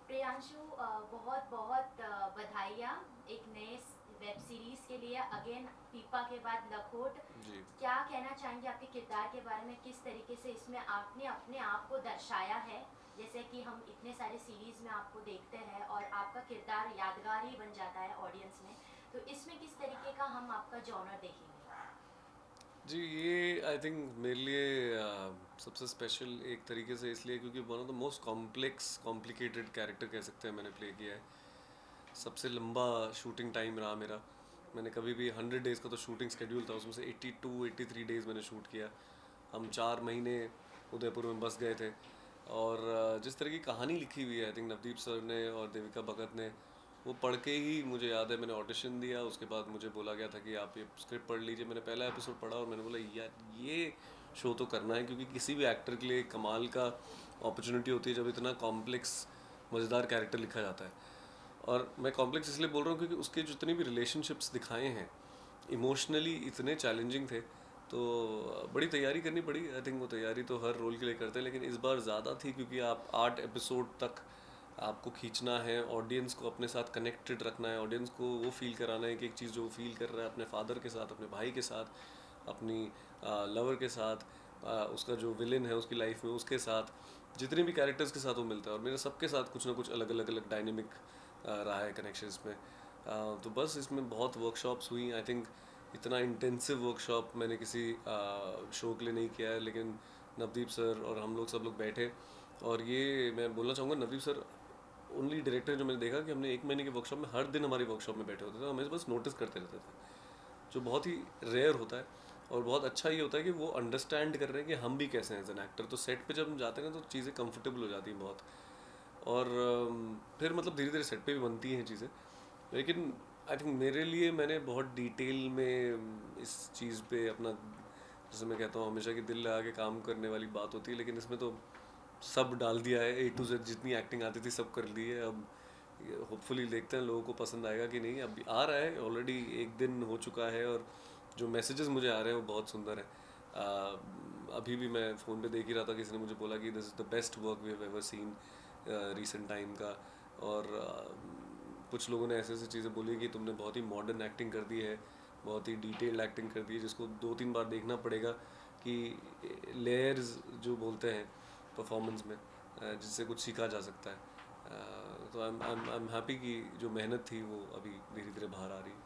प्रियांशु, बहुत बहुत बधाइयाँ एक नए वेब सीरीज के लिए। अगेन पीपा के बाद लखोट। जी। क्या कहना चाहेंगे आपके किरदार के बारे में? किस तरीके से इसमें आपने अपने आप को दर्शाया है? जैसे कि हम इतने सारे सीरीज में आपको देखते हैं और आपका किरदार यादगार ही बन जाता है ऑडियंस में, तो इसमें किस तरीके का हम आपका जॉनर देखेंगे? जी, ये आई थिंक मेरे लिए सबसे स्पेशल एक तरीके से इसलिए क्योंकि one of the most complex complicated character कह सकते हैं मैंने प्ले किया है। सबसे लंबा शूटिंग टाइम रहा मेरा। मैंने कभी भी 100 डेज़ का तो शूटिंग स्केड्यूल था, उसमें से 82-83 डेज़ मैंने शूट किया। हम 4 महीने उदयपुर में बस गए थे। और जिस तरह की कहानी लिखी हुई है आई थिंक नवदीप सर ने और देविका भगत ने, वो पढ़ के ही मुझे याद है मैंने ऑडिशन दिया। उसके बाद मुझे बोला गया था कि आप ये स्क्रिप्ट पढ़ लीजिए। मैंने पहला एपिसोड पढ़ा और मैंने बोला यार ये शो तो करना है, क्योंकि किसी भी एक्टर के लिए कमाल का अपॉर्चुनिटी होती है जब इतना कॉम्प्लेक्स मज़ेदार कैरेक्टर लिखा जाता है। और मैं कॉम्प्लेक्स इसलिए बोल रहा हूँ क्योंकि उसके जितने भी रिलेशनशिप्स दिखाए हैं इमोशनली इतने चैलेंजिंग थे। तो बड़ी तैयारी करनी पड़ी। आई थिंक वो तैयारी तो हर रोल के लिए करते हैं, लेकिन इस बार ज़्यादा थी क्योंकि आप 8 एपिसोड तक आपको खींचना है, ऑडियंस को अपने साथ कनेक्टेड रखना है, ऑडियंस को वो फील कराना है कि एक चीज़ जो फील कर रहा है अपने फादर के साथ, अपने भाई के साथ, अपनी लवर के साथ, उसका जो विलन है उसकी लाइफ में उसके साथ, जितने भी कैरेक्टर्स के साथ वो मिलता है। और मेरे सबके साथ कुछ ना कुछ अलग अलग अलग डायनेमिक रहा है कनेक्शंस में। तो बस इसमें बहुत वर्कशॉप्स हुई आई थिंक। इतना इंटेंसिव वर्कशॉप मैंने किसी शो के लिए नहीं किया है, लेकिन नवदीप सर और हम लोग सब लोग बैठे। और ये मैं बोलना चाहूँगा, नवदीप सर ओनली डायरेक्टर जो मैंने देखा कि हमने 1 महीने के वर्कशॉप में हर दिन हमारी वर्कशॉप में बैठे होते थे, हमें बस नोटिस करते रहते थे, जो बहुत ही रेयर होता है। और बहुत अच्छा ये होता है कि वो अंडरस्टैंड कर रहे हैं कि हम भी कैसे हैं एज एन एक्टर। तो सेट पे जब हम जाते हैं ना तो चीज़ें कंफर्टेबल हो जाती हैं बहुत। और फिर मतलब धीरे धीरे सेट पे भी बनती हैं चीज़ें। लेकिन आई थिंक मेरे लिए मैंने बहुत डिटेल में इस चीज़ पे अपना, जैसे मैं कहता हूँ हमेशा कि दिल लगा के काम करने वाली बात होती है, लेकिन इसमें तो सब डाल दिया है। A to Z जितनी एक्टिंग आती थी सब कर ली है। अब होपफुली देखते हैं लोगों को पसंद आएगा कि नहीं। अभी आ रहा है, ऑलरेडी 1 दिन हो चुका है और जो मैसेजेस मुझे आ रहे हैं वो बहुत सुंदर है। अभी भी मैं फ़ोन पे देख ही रहा था, किसी ने मुझे बोला कि this is the best work we have ever seen recent time का। और कुछ लोगों ने ऐसे ऐसी चीज़ें बोली कि तुमने बहुत ही मॉडर्न एक्टिंग कर दी है, बहुत ही डिटेल्ड एक्टिंग कर दी है, जिसको 2-3 बार देखना पड़ेगा कि लेयर्स जो बोलते हैं परफॉर्मेंस में, जिससे कुछ सीखा जा सकता है। तो आई एम हैप्पी कि जो मेहनत थी वो अभी धीरे धीरे बाहर आ रही है।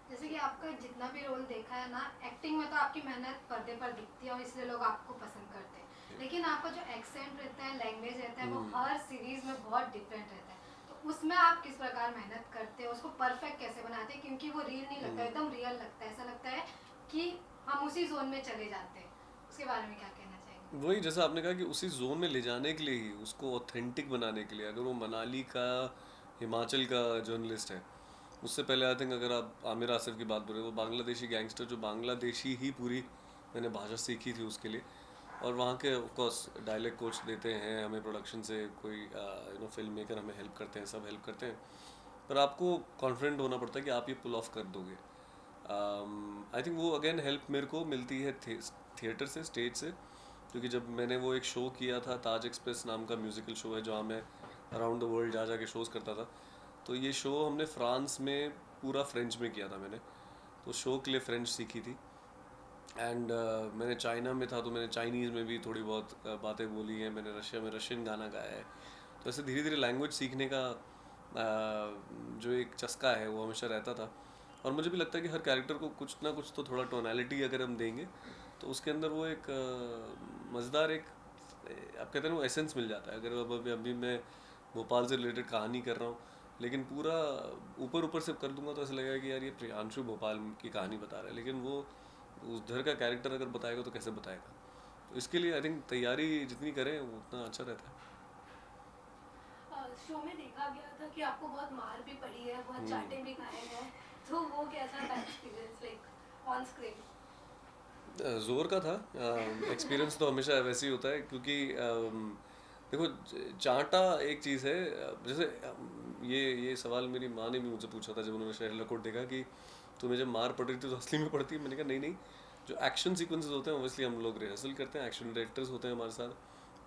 जैसे कि आपका जितना भी रोल देखा है ना, एक्टिंग में तो आपकी मेहनत पर्दे पर दिखती है और इसलिए लोग आपको पसंद करते हैं। लेकिन आपका जो एक्सेंट रहता है, लैंग्वेज रहता है, वो हर सीरीज में बहुत डिफरेंट रहता है। तो उसमें आप किस प्रकार मेहनत करते हैं, उसको परफेक्ट कैसे बनाते हैं? क्योंकि वो रियल नहीं लगता, एकदम रियल लगता है। ऐसा लगता है कि हम उसी जोन में चले जाते हैं। उसके बारे में क्या कहना चाहेंगे? वही जैसा आपने कहा कि उसी जोन में ले जाने के लिए ही, उसको ऑथेंटिक बनाने के लिए, अगर वो मनाली का, हिमाचल का जर्नलिस्ट है, उससे पहले आई थिंक अगर आप आमिर आसिफ की बात बोल रहे हो, वो बांग्लादेशी गैंगस्टर जो बांग्लादेशी ही पूरी मैंने भाषा सीखी थी उसके लिए। और वहाँ के ऑफ कोर्स डायलेक्ट कोच देते हैं हमें, प्रोडक्शन से कोई फिल्म मेकर हमें हेल्प करते हैं, सब हेल्प करते हैं। पर आपको कॉन्फिडेंट होना पड़ता है कि आप ये पुल ऑफ कर दोगे। आई थिंक वो अगेन हेल्प मेरे को मिलती है थिएटर से, स्टेज से। क्योंकि जब मैंने वो एक शो किया था, ताज एक्सप्रेस नाम का म्यूज़िकल शो है जहाँ मैं अराउंड द वर्ल्ड जा जा के शोज़ करता था। तो ये शो हमने फ्रांस में पूरा फ्रेंच में किया था मैंने। तो शो के लिए फ्रेंच सीखी थी। एंड मैंने चाइना में था तो मैंने चाइनीज़ में भी थोड़ी बहुत बातें बोली हैं। मैंने रशिया में रशियन गाना गाया है। तो ऐसे धीरे धीरे लैंग्वेज सीखने का जो एक चस्का है वो हमेशा रहता था। और मुझे भी लगता है कि हर कैरेक्टर को कुछ ना कुछ तो थोड़ा टोनालिटी अगर हम देंगे तो उसके अंदर वो एक मज़ेदार एक आप कहते हैं ना वो एसेंस मिल जाता है। अगर अब अभी अभी मैं भोपाल से रिलेटेड कहानी कर रहा हूँ, लेकिन पूरा ऊपर ऊपर से कर दूंगा तो ऐसा लगेगा कि यार ये प्रियांशु भोपाल की कहानी बता रहा है, लेकिन वो उधर का कैरेक्टर अगर बताएगा तो कैसे बताएगा। तो इसके लिए आई थिंक तैयारी जितनी करें वो उतना अच्छा रहता है। शो में देखा गया था कि आपको बहुत मार भी पड़ी है, बहुत चाटे भी खाए हैं। तो वो कैसा था एक्सपीरियंस, लाइक ऑन स्क्रीन? ज़ोर का था। एक्सपीरियंस तो हमेशा वैसे ही होता है क्योंकि देखो चांटा एक चीज़ है। जैसे ये सवाल मेरी माँ ने भी मुझसे पूछा था जब उन्होंने शहर लकोट देखा कि तुम्हें जब मार पड़ रही थी तो असली में पड़ती है। मैंने कहा नहीं नहीं, जो एक्शन सीक्वेंसेस होते हैं ऑब्वियसली हम लोग रिहर्सल करते हैं, एक्शन डायरेक्टर्स होते हैं हमारे साथ,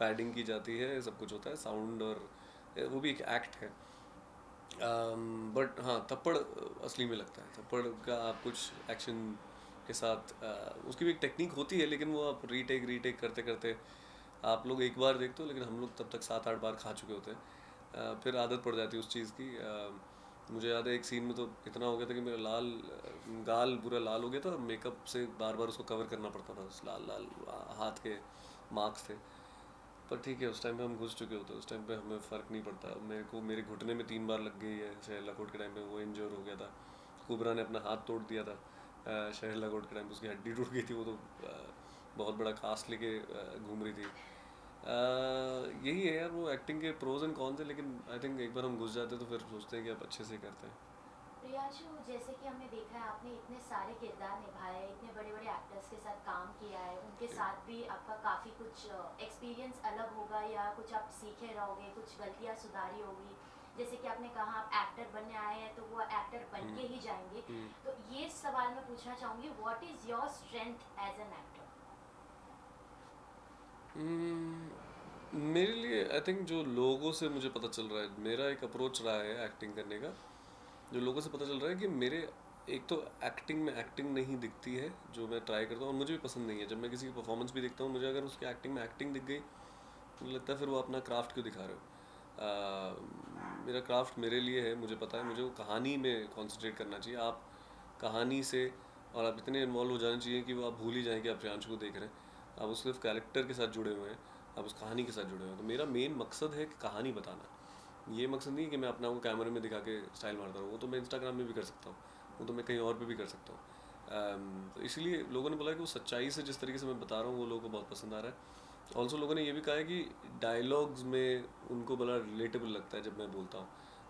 पैडिंग की जाती है, सब कुछ होता है, साउंड, और वो भी एक एक्ट है। बट हाँ, थप्पड़ असली में लगता है। थप्पड़ का आप कुछ एक्शन के साथ उसकी भी एक टेक्निक होती है, लेकिन वो आप रीटेक करते करते आप लोग एक बार देखते हो, लेकिन हम लोग तब तक 7-8 बार खा चुके होते हैं। फिर आदत पड़ जाती है उस चीज़ की। मुझे याद है एक सीन में तो इतना हो गया था कि मेरा गाल पूरा लाल हो गया था, और मेकअप से बार बार उसको कवर करना पड़ता था, उस लाल लाल हाथ के मार्क्स थे। पर ठीक है, उस टाइम पे हम घुस चुके होते, उस टाइम पे हमें फ़र्क नहीं पड़ता। मेरे घुटने में 3 बार लग गई है शहर लकोट के टाइम पे, वो इंजर हो गया था। कुबरा ने अपना हाथ तोड़ दिया था शहर लकोट के टाइम पे, उसकी हड्डी टूट गई थी, वो तो बहुत बड़ा कास्ट लेके घूम रही थी। यही है यार, वो एक्टिंग के प्रोज एंड कॉन्स है, लेकिन आई थिंक एक बार हम घुस जाते हैं तो फिर सोचते हैं कि आप अच्छे से करते हैं। प्रियांशु, जैसे कि हमने देखा है आपने इतने सारे किरदार निभाए, इतने बड़े बड़े एक्टर्स के साथ काम किया है, उनके साथ भी आपका काफ़ी कुछ एक्सपीरियंस अलग होगा, या कुछ आप सीखे रहोगे, कुछ गलतियाँ सुधारी होगी। जैसे कि आपने कहा आप एक्टर बनने आए हैं तो वो एक्टर बन के ही जाएंगे। तो ये सवाल मैं पूछना चाहूँगी, what is your strength as an actor? मेरे लिए आई थिंक जो लोगों से मुझे पता चल रहा है, मेरा एक अप्रोच रहा है एक्टिंग करने का, जो लोगों से पता चल रहा है कि मेरे एक तो एक्टिंग में एक्टिंग नहीं दिखती है जो मैं ट्राई करता हूँ, और मुझे भी पसंद नहीं है। जब मैं किसी की परफॉर्मेंस भी देखता हूँ, मुझे अगर उसकी एक्टिंग में एक्टिंग दिख गई, मुझे लगता है फिर वो अपना क्राफ्ट क्यों दिखा रहे हो। मेरा क्राफ्ट मेरे लिए है, मुझे पता है, मुझे वो कहानी में कॉन्सेंट्रेट करना चाहिए। आप कहानी से, और आप इतने इन्वॉल्व हो जाने चाहिए कि वो आप भूल ही जाएं कि आप प्रियांशु को देख रहे हैं। आप उस सिर्फ कैरेक्टर के साथ जुड़े हुए हैं, आप उस कहानी के साथ जुड़े हुए हैं। तो मेरा मेन मकसद है कि कहानी बताना। ये मकसद नहीं है कि मैं अपना को कैमरे में दिखा के स्टाइल मारता रहूँ, वो तो मैं इंस्टाग्राम में भी कर सकता हूँ, वो तो मैं कहीं और पे भी कर सकता हूँ। तो इसलिए लोगों ने बोला कि वो सच्चाई से जिस तरीके से मैं बता रहा हूँ वो लोगों को बहुत पसंद आ रहा है। ऑल्सो लोगों ने ये भी कहा है कि डायलॉग्स में उनको बड़ा रिलेटेबल लगता है जब मैं बोलता हूँ,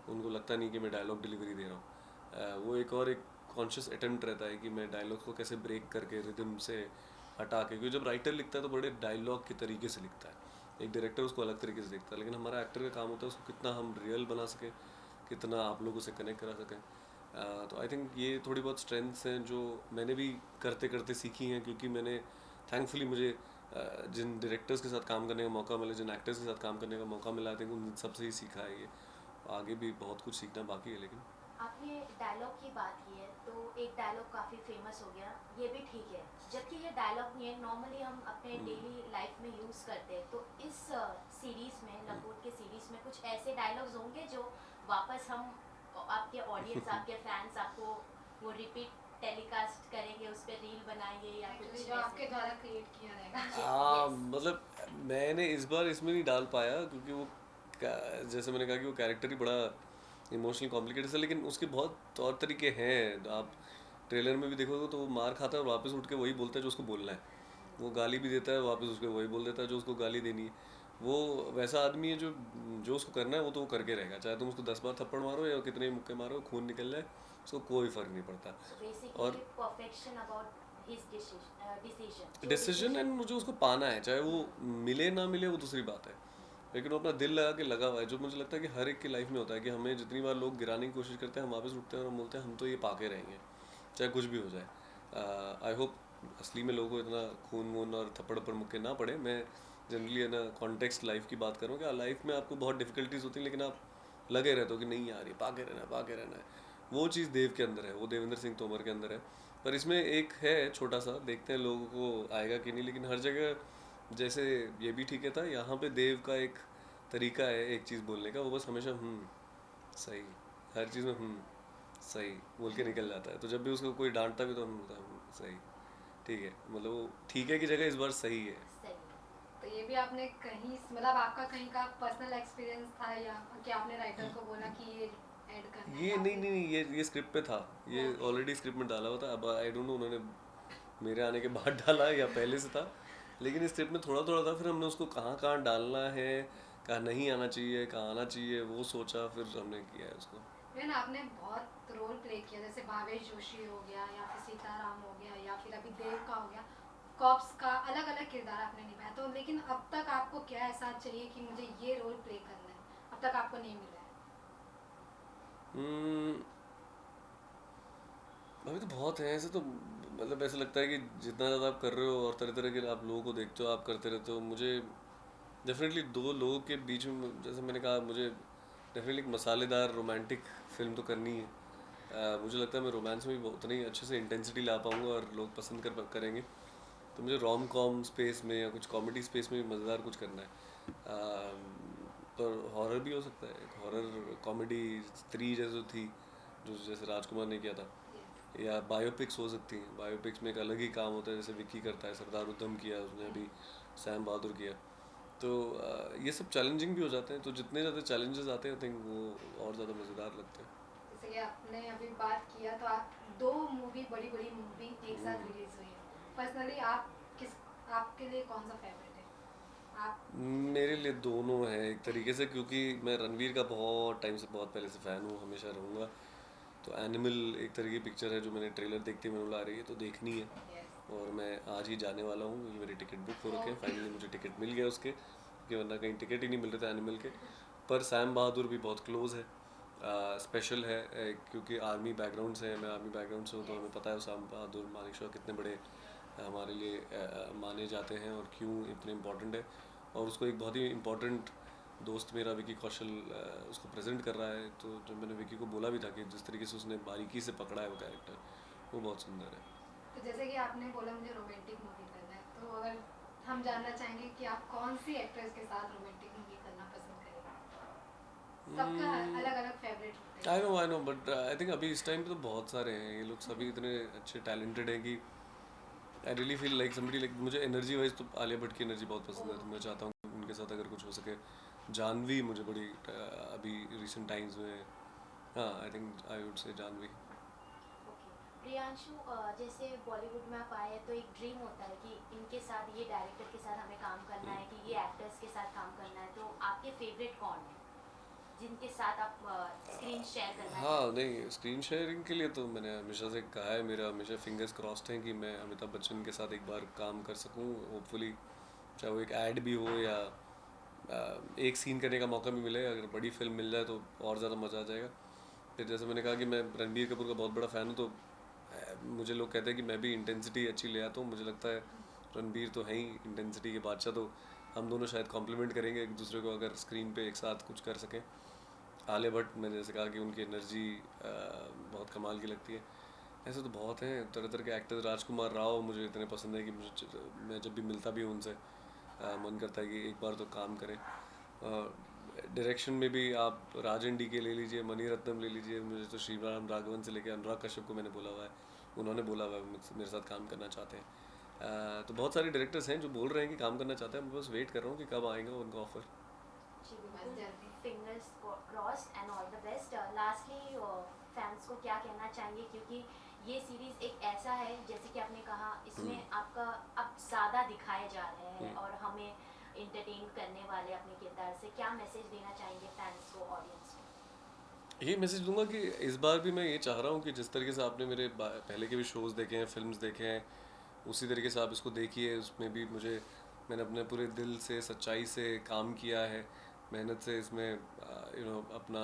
उनको लगता नहीं कि मैं डायलॉग डिलीवरी दे रहा हूँ। वो एक कॉन्शियस अटेम्प्ट रहता है कि मैं डायलॉग को कैसे ब्रेक करके रिदम से हटा के, क्योंकि जब राइटर लिखता है तो बड़े डायलॉग के तरीके से लिखता है, एक डायरेक्टर उसको अलग तरीके से देखता है, लेकिन हमारा एक्टर का काम होता है उसको कितना हम रियल बना सकें, कितना आप लोगों से कनेक्ट करा सकें। तो आई थिंक ये थोड़ी बहुत स्ट्रेंथ्स हैं जो मैंने भी करते करते सीखी हैं, क्योंकि मैंने थैंकफुली मुझे जिन डायरेक्टर्स के साथ काम करने का मौका मिला, जिन एक्टर्स के साथ काम करने का मौका मिला, आई थिंक उन सबसे ही सीखा है ये। आगे भी बहुत कुछ सीखना बाकी है। लेकिन आपने डायलॉग की बात की है, तो एक डायलॉग काफ़ी फेमस हो गया, ये भी ठीक है, जबकि ये डायलॉग नहीं है, नॉर्मली हम अपने डेली लाइफ में यूज़ करते हैं। तो इस सीरीज़ में, लकोट के सीरीज़ में कुछ ऐसे डायलॉग्स होंगे जो वापस हम, आपके ऑडियंस, आपके फैंस आपको वो रिपीट टेलीकास्ट करेंगे, उस पर रील बनाएंगे या कुछ जो आपके ऐसे? द्वारा क्रिएट किया रहेगा। यस। मतलब मैंने इस बार इसमें नहीं डाल पाया, क्योंकि वो जैसे मैंने कहा कि वो कैरेक्टर ही बड़ा इमोशनल कॉम्प्लिकेटेड है, लेकिन उसके बहुत तौर तरीके हैं। आप ट्रेलर में भी देखोगे तो वो मार खाता है और वापस उठ के वही बोलता है जो उसको बोलना है, वो गाली भी देता है, वापस उसको वही बोल देता है जो उसको गाली देनी है। वो वैसा आदमी है जो जो उसको करना है वो तो वो करके रहेगा, चाहे तुम उसको 10 बार थप्पड़ मारो या कितने ही मुक्के मारो, खून निकल जाए, उसको कोई फ़र्क नहीं पड़ता। So basically और perfection about his decision, जो डिसीजन एंड मुझे उसको पाना है, चाहे वो मिले ना मिले वो दूसरी बात है, लेकिन वो अपना दिल लगा के लगा हुआ है, जो मुझे लगता है कि हर एक की लाइफ में होता है कि हमें जितनी बार लोग गिराने की कोशिश करते हैं, हम वापस उठते हैं और हम बोलते हैं हम तो ये पाके रहेंगे, चाहे कुछ भी हो जाए। आई होप असली में लोगों को इतना खून वून और थप्पड़ पर मुक्के ना पड़े। मैं जनरली है ना कॉन्टेक्स्ट लाइफ की बात करूँ कि लाइफ में आपको बहुत डिफिकल्टीज होती हैं, लेकिन आप लगे रहते हो कि नहीं यार ये पाके रहना है, पाके रहना है। वो चीज़ देव के अंदर है, वो देवेंद्र सिंह तोमर के अंदर है। पर इसमें एक है छोटा सा, देखते हैं लोगों को आएगा कि नहीं, लेकिन हर जगह जैसे ये भी ठीक है था, यहाँ पे देव का एक तरीका है एक चीज़ बोलने का, वो बस हमेशा सही, हर चीज़ में सही बोल के निकल जाता है। तो जब भी उसको कोई डांटता भी तो हम बोलता है सही, ठीक है, मतलब वो ठीक है की जगह इस बार सही है। सही। तो ये भी आपने कहीं, मतलब आपका कहीं का पर्सनल एक्सपीरियंस था, या कि आपने राइटर को बोला कि ये ऐड करना है, ये या नहीं फिर नहीं नहीं, ये स्क्रिप्ट पे था, ये ऑलरेडी स्क्रिप्ट में डाला हुआ था। अब आई डोंट नो उन्होंने मेरे आने के बाद डाला या पहले से था, लेकिन इस स्क्रिप्ट में थोड़ा थोड़ा था। फिर हमने उसको कहाँ कहाँ डालना है, कहाँ नहीं आना चाहिए, कहाँ आना चाहिए, वो सोचा, फिर हमने किया है उसको। मैंने आपने बहुत रोल प्ले किया, जैसे भावेश जोशी हो गया, या फिर सीताराम हो गया, या फिर अभी देव का हो गया, कॉप्स का अलग अलग किरदार आपने निभाया। तो लेकिन अब तक आपको क्या एहसास चाहिए कि मुझे ये रोल प्ले करना है, अब तक आपको नहीं मिला है? हम्म, अभी तो बहुत है ऐसे तो, मतलब ऐसा लगता है कि जितना ज़्यादा आप कर रहे हो और तरह तरह के आप लोगों को देखते हो, आप करते रहते हो, मुझे डेफिनेटली दो लोगों के बीच में, जैसे मैंने कहा, मुझे डेफिनेटली एक मसालेदार रोमांटिक फिल्म तो करनी है। मुझे लगता है मैं रोमांस में भी उतना ही अच्छे से इंटेंसिटी ला पाऊंगा और लोग पसंद करेंगे। तो मुझे रोम कॉम स्पेस में या कुछ कॉमेडी स्पेस में भी मज़ेदार कुछ करना है। पर हॉरर भी हो सकता है, एक हॉरर कॉमेडी स्त्री जैसे थी, जो जैसे राजकुमार ने किया था, या बायोपिक्स हो सकती हैं। बायोपिक्स में एक अलग ही काम होता है, जैसे विक्की करता है, सरदार उधम किया उसने, अभी सैम बहादुर किया। तो ये सब चैलेंजिंग भी हो जाते हैं, तो जितने ज़्यादा चैलेंजेस आते हैं आई थिंक वो और ज़्यादा मज़ेदार लगते हैं। जैसे कि आपने अभी बात किया तो आप दो मूवी, बड़ी बड़ी मूवी एक साथ रिलीज हुई है। पर्सनली आप किस, आपके लिए कौन सा फेवरेट है? आप मेरे लिए दोनों हैं एक तरीके से, क्योंकि मैं रणवीर का बहुत टाइम से, बहुत पहले से फ़ैन हूँ, हमेशा रहूँगा। तो एनिमल एक तरह की पिक्चर है जो मैंने ट्रेलर देखते मैंने बोला अरे ये तो देखनी है, यस, और मैं आज ही जाने वाला हूँ, क्योंकि मेरी टिकट बुक हो रखे हैं। फाइनली मुझे टिकट मिल गया उसके, क्योंकि वरना कहीं टिकट ही नहीं मिल रहे थे एनिमल के। पर सैम बहादुर भी बहुत क्लोज है, स्पेशल है, क्योंकि आर्मी बैकग्राउंड से है, मैं आर्मी बैकग्राउंड से हूँ, तो हमें पता है सैम बहादुर मानेकशॉ कितने बड़े हमारे लिए माने जाते हैं और क्यों इतने इम्पोर्टेंट है। और उसको एक बहुत ही इम्पोर्टेंट दोस्त मेरा विकी कौशल उसको प्रेजेंट कर रहा है। तो जब मैंने विकी को बोला भी था कि जिस तरीके से उसने बारीकी से पकड़ा है वो कैरेक्टर, वो बहुत सुंदर है। तो जैसे कि आपने बोला मुझे रोमांटिक मूवी करना है, तो अगर हम जानना चाहेंगे कि आप कौन सी एक्ट्रेस के साथ रोमांटिक मूवी करना पसंद करेंगे? सबका अलग अलग फेवरेट होते हैं। I know but I think अभी इस टाइम पे तो बहुत सारे हैं, ये लोग सभी इतने अच्छे टैलेंटेड हैं कि I really feel like somebody, like मुझे एनर्जी वाइज तो आलिया भट्ट की एनर्जी बहुत पसंद है, तो मैं चाहता हूँ कि उनके साथ अगर कुछ हो सके। जानवी मुझे बड़ी अभी रिसेंट टाइम्स में, हाँ I think I would say Janvi. Okay Priyanshu, जैसे बॉलीवुड में आप आए हैं तो एक ड्रीम होता है कि इनके साथ, ये डायरेक्टर के साथ हमें काम करना है, कि ये एक्टर्स के साथ काम करना है। तो आपके फेवरेट कौन है जिनके साथ आप स्क्रीन शेयर करना हाँ चाहेंगे? नहीं, स्क्रीन शेयरिंग के लिए तो मैंने हमेशा से कहा है, मेरा हमेशा फिंगर्स क्रॉस्ड हैं कि मैं अमिताभ बच्चन के साथ एक बार काम कर सकूँ, होपफुली। चाहे वो एक ऐड भी हो या एक सीन करने का मौका भी मिले, अगर बड़ी फिल्म मिल जाए तो और ज़्यादा मज़ा आ जाएगा। फिर जैसे मैंने कहा कि मैं रणबीर कपूर का बहुत बड़ा फ़ैन हूँ, तो मुझे लोग कहते हैं कि मैं भी इंटेंसिटी अच्छी ले आता हूँ। मुझे लगता है रणबीर तो है ही इंटेंसिटी के बादशाह, तो हम दोनों शायद कॉम्प्लीमेंट करेंगे एक दूसरे को अगर स्क्रीन पे एक साथ कुछ कर सकें। आलिया भट्ट, मैंने जैसे कहा कि उनकी एनर्जी बहुत कमाल की लगती है। ऐसे तो बहुत हैं तरह तरह के एक्टर्स। राजकुमार राव मुझे इतने पसंद है कि मैं जब भी मिलता भी हूँ उनसे मन करता है कि एक बार तो काम करें। डायरेक्शन में भी आप राजन डी के ले लीजिए, मणि रत्नम ले लीजिए, मुझे तो श्रीराम राघवन से लेकर अनुराग कश्यप को मैंने बोला हुआ है, उन्होंने बोला हुआ है मेरे साथ काम करना चाहते हैं। तो बहुत सारे डायरेक्टर्स हैं जो बोल रहे हैं कि काम करना चाहते हैं, मैं बस वेट कर रहा हूँ कि कब आएगा उनका ऑफर। जी बस बिल्कुल, जल्दी। Fingers crossed and all the best. Lastly fans को क्या कहना चाहेंगे, क्योंकि ये सीरीज एक ऐसा है जैसे कि आपने कहा इसमें आपका अब ज़्यादा दिखाए जा रहे हैं और हमें इंटरटेन करने वाले अपने किरदार से, क्या मैसेज देना चाहेंगे फैंस को, ऑडियंस को? यही मैसेज दूंगा कि इस बार भी मैं ये चाह रहा हूँ कि जिस तरीके से आपने मेरे पहले के भी शोज़ देखे हैं, फिल्म्स देखे हैं, उसी तरीके से आप इसको देखिए। उसमें भी मैंने अपने पूरे दिल से, सच्चाई से काम किया है, मेहनत से इसमें अपना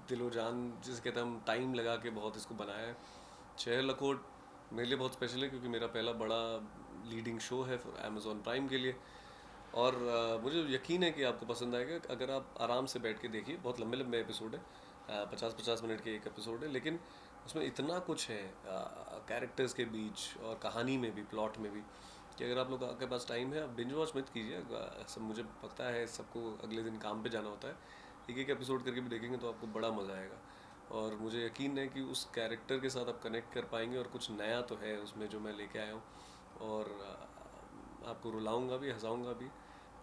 दिलो जान जिसे कहते हैं हम, टाइम लगा के बहुत इसको बनाया है। शहर लखोट मेरे लिए बहुत स्पेशल है, क्योंकि मेरा पहला बड़ा लीडिंग शो है अमेज़ॉन प्राइम के लिए। और मुझे यकीन है कि आपको पसंद आएगा अगर आप आराम से बैठ के देखिए। बहुत लंबे लंबे एपिसोड है, 50-50 मिनट के एक एपिसोड है, लेकिन उसमें इतना कुछ है कैरेक्टर्स के बीच और कहानी में भी, प्लॉट में भी, कि अगर आप लोग के पास टाइम है, आप बिंज वॉच मत कीजिए। सब मुझे पता है सबको अगले दिन काम पे जाना होता है, एक एक एपिसोड करके भी देखेंगे तो आपको बड़ा मज़ा आएगा। और मुझे यकीन है कि उस कैरेक्टर के साथ आप कनेक्ट कर पाएंगे, और कुछ नया तो है उसमें जो मैं लेके आया हूँ। और आपको रुलाऊंगा भी, हंसाऊंगा भी,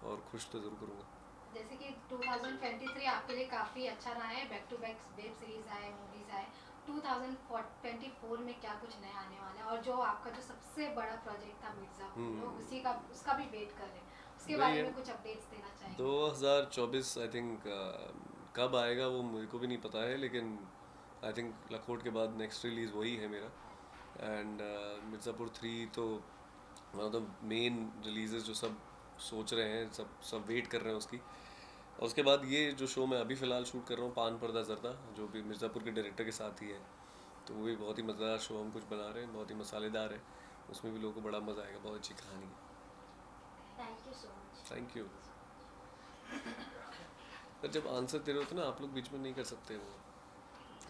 और खुश तो ज़रूर करूँगा। जैसे कि 2023 आपके लिए काफ़ी अच्छा रहा है, back to back web series आए, मूवीज आए। 2024 में क्या कुछ नया आने वाला है? और जो आपका जो सबसे बड़ा प्रोजेक्ट था मिर्ज़ापुर, लोग उसी का उसका भी वेट कर रहे हैं, उसके वही बारे है, में कुछ अपडेट्स देना चाहेंगे? 2024 आई थिंक कब आएगा वो मुझे को भी नहीं पता है, लेकिन आई थिंक लखोट के बाद नेक्स्ट रिलीज़ वही है मेरा। एंड मिर्ज़ापुर 3 तो one of the main releases जो सब सोच रहे हैं, सब सब वेट कर रहे हैं उसकी। और उसके बाद ये जो शो मैं अभी फ़िलहाल शूट कर रहा हूँ, पान पर्दा ज़र्दा, जो भी मिर्ज़ापुर के डायरेक्टर के साथ ही है, तो वो भी बहुत ही मज़ेदार शो हम कुछ बना रहे हैं, बहुत ही मसालेदार है। उसमें भी लोगों को बड़ा मज़ा आएगा, बहुत अच्छी कहानी है। Thank you so much. Thank you. पर जब आंसर दे रहे होते ना आप लोग बीच में नहीं कर सकते वो